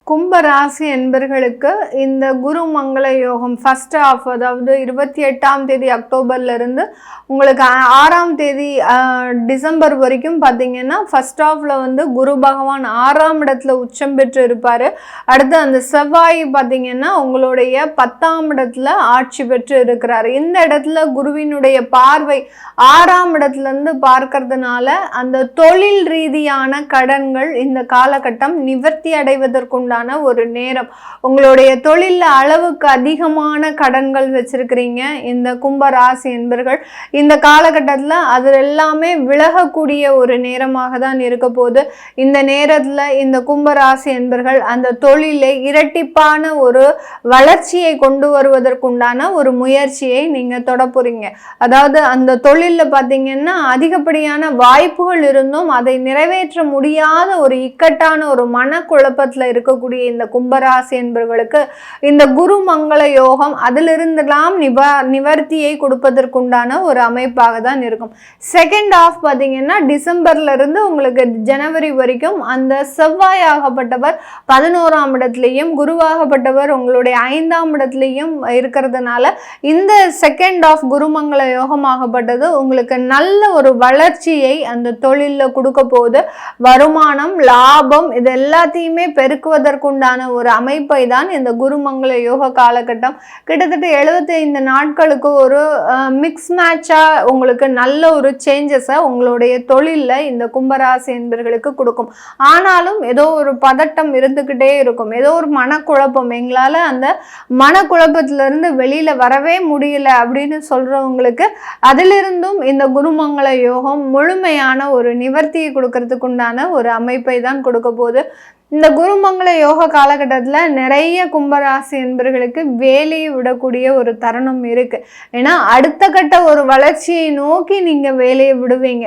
கும்பராசி என்பர்களுக்கு இந்த குரு மங்கள யோகம் ஃபர்ஸ்ட் ஆஃப், அதாவது 28ஆம் தேதி அக்டோபர்ல இருந்து உங்களுக்கு 6ஆம் தேதி டிசம்பர் வரைக்கும் பார்த்தீங்கன்னா ஃபர்ஸ்ட் ஆஃப்ல குரு பகவான் 6ஆம் இடத்துல உச்சம் பெற்று இருப்பாரு. அடுத்து அந்த செவ்வாய் பார்த்தீங்கன்னா உங்களுடைய 10ஆம் இடத்துல ஆட்சி பெற்று இருக்கிறாரு. இந்த இடத்துல குருவினுடைய பார்வை 6ஆம் இடத்துல இருந்து பார்க்கறதுனால அந்த தொழில் ரீதியான கடன்கள் இந்த காலகட்டம் நிவர்த்தி அடைவதற்குண்டான ஒரு நேரம். உங்களுடைய தொழில அளவுக்கு அதிகமான கடன்கள் வச்சிருக்கிறீங்க இந்த கும்பராசி என்பர்கள், இந்த காலகட்டத்தில் அது எல்லாமே விலகக்கூடிய ஒரு நேரமாக தான் இருக்க போது. இந்த நேரத்தில் இந்த கும்பராசி என்பர்கள் அந்த தொழிலை இரட்டிப்பான ஒரு வளர்ச்சியை கொண்டு வருவதற்குண்டான ஒரு முயற்சியை நீங்க தொட போறீங்க. அதாவது அந்த தொழிலில் பார்த்தீங்கன்னா அதிகப்படியான வாய்ப்புகள் இருந்தும் அதை நிறைவேற்ற முடியாத ஒரு இக்கட்டான ஒரு மனக்குழப்பத்தில் இருக்கக்கூடிய இந்த கும்பராசி என்பவர்களுக்கு இந்த குரு மங்கள யோகம் அதிலிருந்தெல்லாம் நிவர்த்தியை கொடுப்பதற்குண்டான ஒரு அமைப்பாக தான் இருக்கும். செகண்ட் ஆஃப் பார்த்தீங்கன்னா டிசம்பர்ல இருந்து உங்களுக்கு ஜனவரி வரைக்கும் அந்த செவ்வாய் ஆகப்பட்டவர் 11ஆம் இடத்திலையும் குருவாகப்பட்டவர் உங்களுடைய 5ஆம் இடத்திலையும் இருக்கிறதுனால இந்த செகண்ட் ஆஃப் குருமங்கள யோகம் ஆகப்பட்டது உங்களுக்கு நல்ல ஒரு வளர்ச்சியை அந்த தொழிலில் கொடுக்க போகுது. வருமானம், லாபம் இது எல்லாத்தையுமே பெருக்குவதற்குண்டான ஒரு அமைப்பை தான் இந்த குருமங்கள யோக காலகட்டம் கிட்டத்தட்ட 75 நாட்களுக்கு ஒரு மிக்ஸ் மேட்சா உங்களுக்கு நல்ல ஒரு சேஞ்சஸை உங்களுடைய தொழிலில் இந்த கும்பராசி என்பர்களுக்கு கொடுக்கும். ஆனாலும் ஏதோ ஒரு பதட்டம் இருந்துக்கிட்டே இருக்கும், ஏதோ ஒரு மனக்குழப்பம், எங்களால் அந்த மனக்குழப்பத்திலிருந்து வெளியில வரவே முடியல அப்படின்னு சொல்றவங்களுக்கு அதிலிருந்தும் இந்த குருமங்கள யோகம் முழுமையான ஒரு நிவர்த்தியை கொடுக்கறதுக்கு உண்டான ஒரு அமைப்பை தான் கொடுக்க போகுது. இந்த குருமங்கள யோக காலகட்டத்தில் நிறைய கும்பராசி என்பர்களுக்கு வேலையை விடக்கூடிய ஒரு தருணம் இருக்கு. ஏன்னா அடுத்த கட்ட ஒரு வளர்ச்சியை நோக்கி நீங்க வேலையை விடுவீங்க.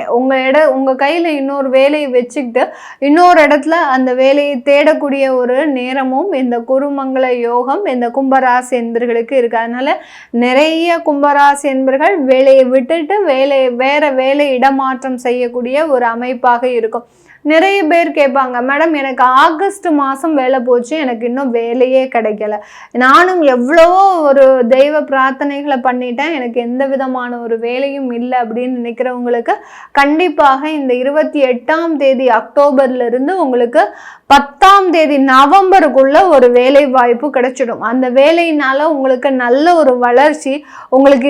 உங்க கையில இன்னொரு வேலையை வச்சுக்கிட்டு இன்னொரு இடத்துல அந்த வேலையை தேடக்கூடிய ஒரு நேரமும் இந்த குருமங்கள யோகம் இந்த கும்பராசி என்பர்களுக்கு இருக்கு. அதனால நிறைய கும்பராசி என்பர்கள் வேலையை விட்டுட்டு வேற வேலை இடமாற்றம் செய்யக்கூடிய ஒரு அமைப்பாக இருக்கும். நிறைய பேர் கேட்பாங்க, மேடம் எனக்கு ஆகஸ்ட் மாதம் வேலை போச்சு, எனக்கு இன்னும் வேலையே கிடைக்கல, நானும் எவ்வளவோ ஒரு தெய்வ பிரார்த்தனைகளை பண்ணிட்டேன், எனக்கு எந்த விதமான ஒரு வேலையும் இல்லை அப்படின்னு நினைக்கிறவங்களுக்கு கண்டிப்பாக இந்த 28ஆம் தேதி அக்டோபர்ல இருந்து உங்களுக்கு 10ஆம் தேதி நவம்பருக்குள்ள ஒரு வேலை வாய்ப்பு கிடைச்சிடும். அந்த வேலையினால உங்களுக்கு நல்ல ஒரு வளர்ச்சி, உங்களுக்கு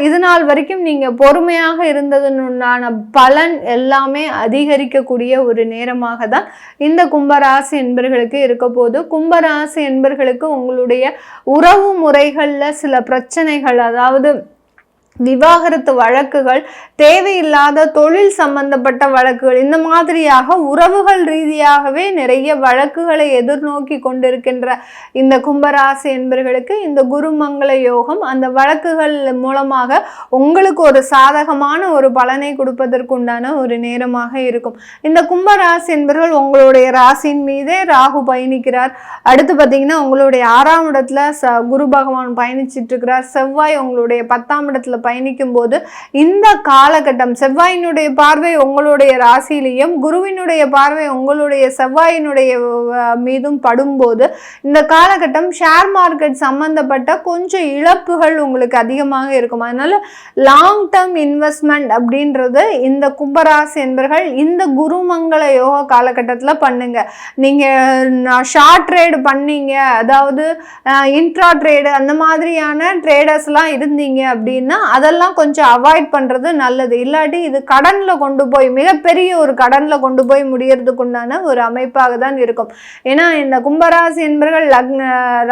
இது நாள் வரைக்கும் நீங்க பொறுமையாக இருந்ததுன்னான பலன் எல்லாமே அதிகரிக்கக்கூடிய ஒரு நேரமாக தான் இந்த கும்பராசி என்பர்களுக்கு இருக்க போது. கும்பராசி என்பர்களுக்கு உங்களுடைய உறவு முறைகள்ல சில பிரச்சனைகள், அதாவது விவாகரத்து வழக்குகள், தேவையில்லாத தொழில் சம்பந்தப்பட்ட வழக்குகள், இந்த மாதிரியாக உறவுகள் ரீதியாகவே நிறைய வழக்குகளை எதிர்நோக்கி கொண்டிருக்கின்ற இந்த கும்பராசி என்பர்களுக்கு இந்த குருமங்கள யோகம் அந்த வழக்குகள் மூலமாக உங்களுக்கு ஒரு சாதகமான ஒரு பலனை கொடுப்பதற்குண்டான ஒரு நேரமாக இருக்கும். இந்த கும்பராசி என்பர்கள் உங்களுடைய ராசியின் மீதே ராகு பயணிக்கிறார். அடுத்து பார்த்தீங்கன்னா உங்களுடைய 6ஆம் இடத்துல குரு பகவான் பயணிச்சிட்டு இருக்கிறார். செவ்வாய் உங்களுடைய 10ஆம் இடத்துல பயணிக்கும் போது இந்த காலகட்டம் செவ்வாயினுடைய பார்வை உங்களுடைய ராசியிலையும் குருவினுடைய பார்வை உங்களுடைய செவ்வாயினுடைய மீதும் படும்போது இந்த காலகட்டம் ஷேர் மார்க்கெட் சம்பந்தப்பட்ட கொஞ்சம் இழப்புகள் உங்களுக்கு அதிகமாக இருக்கும். அதனால லாங் டேர்ம் இன்வெஸ்ட்மெண்ட் அப்படின்றது இந்த கும்பராசி என்பர்கள் இந்த குருமங்கள யோக காலகட்டத்தில் பண்ணுங்க. நீங்க ஷார்ட் ட்ரேடு பண்ணீங்க, அதாவது இன்ட்ரா ட்ரேடு அந்த மாதிரியான ட்ரேடர்ஸ்லாம் இருந்தீங்க அப்படின்னா அதெல்லாம் கொஞ்சம் அவாய்ட் பண்றது நல்லது. இல்லாட்டி இது கடன்ல கொண்டு போய் மிகப்பெரிய ஒரு கடன்ல கொண்டு போய் முடியறதுக்குண்டான ஒரு அமைப்பாக தான் இருக்கும். ஏன்னா இந்த கும்பராசி என்பர்கள்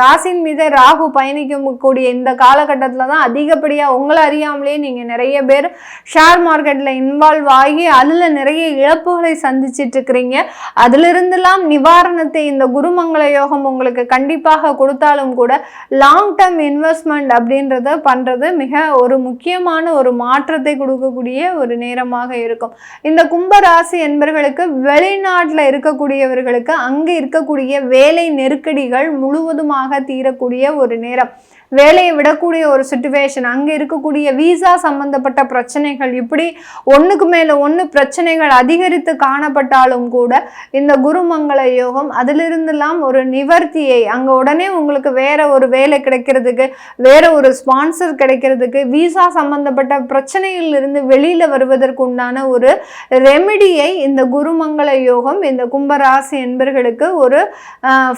ராசியின் மீது ராகு பயணிக்கக்கூடிய இந்த காலகட்டத்துல தான் அதிகப்படியா உங்களை அறியாமலே நீங்க நிறைய பேர் ஷேர் மார்க்கெட்ல இன்வால்வ் ஆகி அதுல நிறைய இழப்புகளை சந்திச்சிட்டு இருக்கிறீங்க. அதுல இருந்தெல்லாம் நிவாரணத்தை இந்த குருமங்கள யோகம் உங்களுக்கு கண்டிப்பாக கொடுத்தாலும் கூட லாங் டேர்ம் இன்வெஸ்ட்மெண்ட் அப்படின்றத பண்றது மிக ஒரு முக்கியமான ஒரு மாற்றத்தை கொடுக்கக்கூடிய ஒரு நேரமாக இருக்கும். இந்த கும்பராசி என்பர்களுக்கு வெளிநாட்டில் இருக்கக்கூடியவர்களுக்கு அங்கே இருக்கக்கூடிய வேலை நெருக்கடிகள் முழுவதுமாக தீரக்கூடிய ஒரு நேரம். வேலையை விடக்கூடிய ஒரு சிச்சுவேஷன், அங்கே இருக்கக்கூடிய விசா சம்பந்தப்பட்ட பிரச்சனைகள், இப்படி ஒன்றுக்கு மேலே ஒன்று பிரச்சனைகள் அதிகரித்து காணப்பட்டாலும் கூட இந்த குருமங்கள யோகம் அதிலிருந்தெல்லாம் ஒரு நிவர்த்தியை, அங்கே உடனே உங்களுக்கு வேற ஒரு வேலை கிடைக்கிறதுக்கு, வேற ஒரு ஸ்பான்சர் கிடைக்கிறதுக்கு, விசா சம்பந்தப்பட்ட பிரச்சனையில் இருந்து வெளியில வருவதற்கு உண்டான ஒரு ரெமிடியை இந்த குருமங்கள யோகம் இந்த கும்பராசி என்பர்களுக்கு ஒரு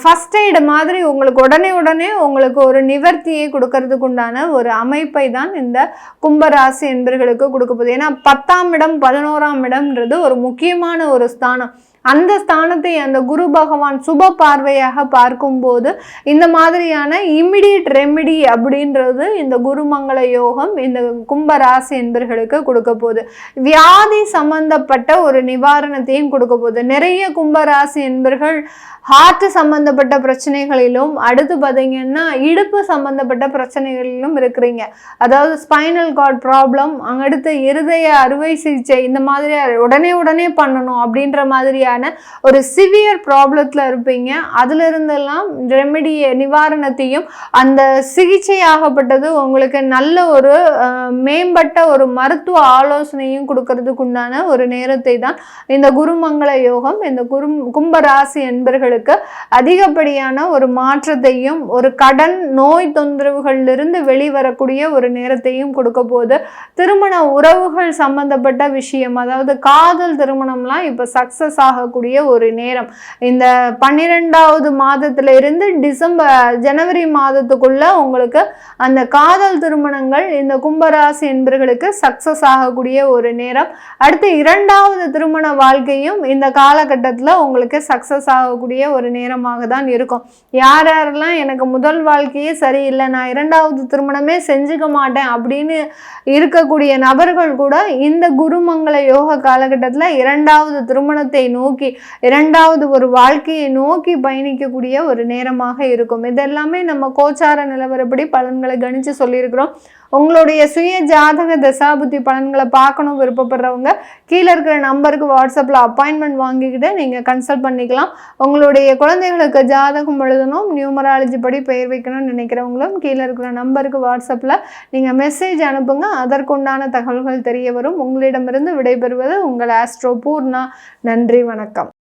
ஃபர்ஸ்ட் எய்டு மாதிரி உங்களுக்கு உடனே உங்களுக்கு ஒரு நிவர்த்தியை கொடுக்கறதுக்கு உண்டான ஒரு அமைப்பை தான் இந்த கும்பராசி என்பர்களுக்கு கொடுக்க போகுது. ஏன்னா 10ஆம் இடம் 11ஆம் இடம்ன்றது ஒரு முக்கியமான ஒரு ஸ்தானம். அந்த ஸ்தானத்தை அந்த குரு பகவான் சுப பார்வையாக பார்க்கும்போது இந்த மாதிரியான இமிடியட் ரெமிடி அப்படின்றது இந்த குருமங்கள யோகம் இந்த கும்பராசி என்பர்களுக்கு கொடுக்க போகுது. வியாதி சம்பந்தப்பட்ட ஒரு நிவாரணத்தையும் கொடுக்க போகுது. நிறைய கும்பராசி என்பர்கள் ஹார்ட் சம்பந்தப்பட்ட பிரச்சனைகளிலும், அடுத்து பார்த்தீங்கன்னா இடுப்பு சம்பந்தப்பட்ட பிரச்சனைகளிலும் இருக்கிறீங்க. அதாவது ஸ்பைனல் கார்ட் ப்ராப்ளம், அடுத்து இருதய அறுவை சிகிச்சை, இந்த மாதிரி உடனே பண்ணணும் அப்படின்ற மாதிரியான ஒரு சிவியர் ப்ராப்ளத்தில் இருப்பீங்க. அதுல இருந்தெல்லாம் ரெமெடி நிவாரணத்தையும் அந்த சிகிச்சையாகப்பட்டது உங்களுக்கு நல்ல ஒரு மேம்பட்ட ஒரு மருத்துவ ஆலோசனையும் கொடுக்கறதுக்கு உண்டான ஒரு நேரத்தை தான் இந்த குருமங்கள யோகம் இந்த கும்பராசி என்பர்கள் அதிகப்படியான ஒரு மாற்றத்தையும் ஒரு கடன் நோய் தொந்தரவுகளிலிருந்து வெளிவரக்கூடிய ஒரு நேரத்தையும் கொடுக்க போது. திருமண உறவுகள் சம்பந்தப்பட்ட விஷயம், அதாவது காதல் திருமணம்லாம் இப்ப சக்சஸ் ஆகக்கூடிய ஒரு நேரம். இந்த 12வது மாதத்துல இருந்து ஜனவரி மாதத்துக்குள்ள உங்களுக்கு அந்த காதல் திருமணங்கள் இந்த கும்பராசி என்பர்களுக்கு சக்சஸ் ஆகக்கூடிய ஒரு நேரம். அடுத்து 2வது திருமண வாழ்க்கையும் இந்த காலகட்டத்தில் உங்களுக்கு சக்சஸ் ஆகக்கூடிய ஒரு நேரமாக தான் இருக்கும். யாரெல்லாம் எனக்கு முதல் வாழ்க்கையே சரியில்லை, நான் 2வது திருமணமே செஞ்சுக்க மாட்டேன் அப்படின்னு இருக்கக்கூடிய நபர்கள் கூட இந்த குருமங்கள யோக காலகட்டத்தில் 2வது திருமணத்தை நோக்கி 2வது ஒரு வாழ்க்கையை நோக்கி பயணிக்கக்கூடிய ஒரு நேரமாக இருக்கும். இதெல்லாமே நம்ம கோச்சார நிலவரப்படி பலன்களை கணிச்சு சொல்லியிருக்கிறோம். உங்களுடைய சுய ஜாதக தசாபுத்தி பலன்களை பார்க்கணும் விருப்பப்படுறவங்க கீழே இருக்கிற நம்பருக்கு வாட்ஸ்அப்பில் அப்பாயின்மெண்ட் வாங்கிக்கிட்டு நீங்கள் கன்சல்ட் பண்ணிக்கலாம். உங்களுடைய குழந்தைகளுக்கு ஜாதகம் எழுதணும், நியூமராலஜி படி பெயர் வைக்கணும்னு நினைக்கிறவங்களும் கீழே இருக்கிற நம்பருக்கு வாட்ஸ்அப்பில் நீங்கள் மெசேஜ் அனுப்புங்க. அதற்குண்டான தகவல்கள் தெரிய வரும். உங்களிடமிருந்து விடைபெறுவது உங்கள் ஆஸ்ட்ரோ பூர்ணா. நன்றி, வணக்கம்.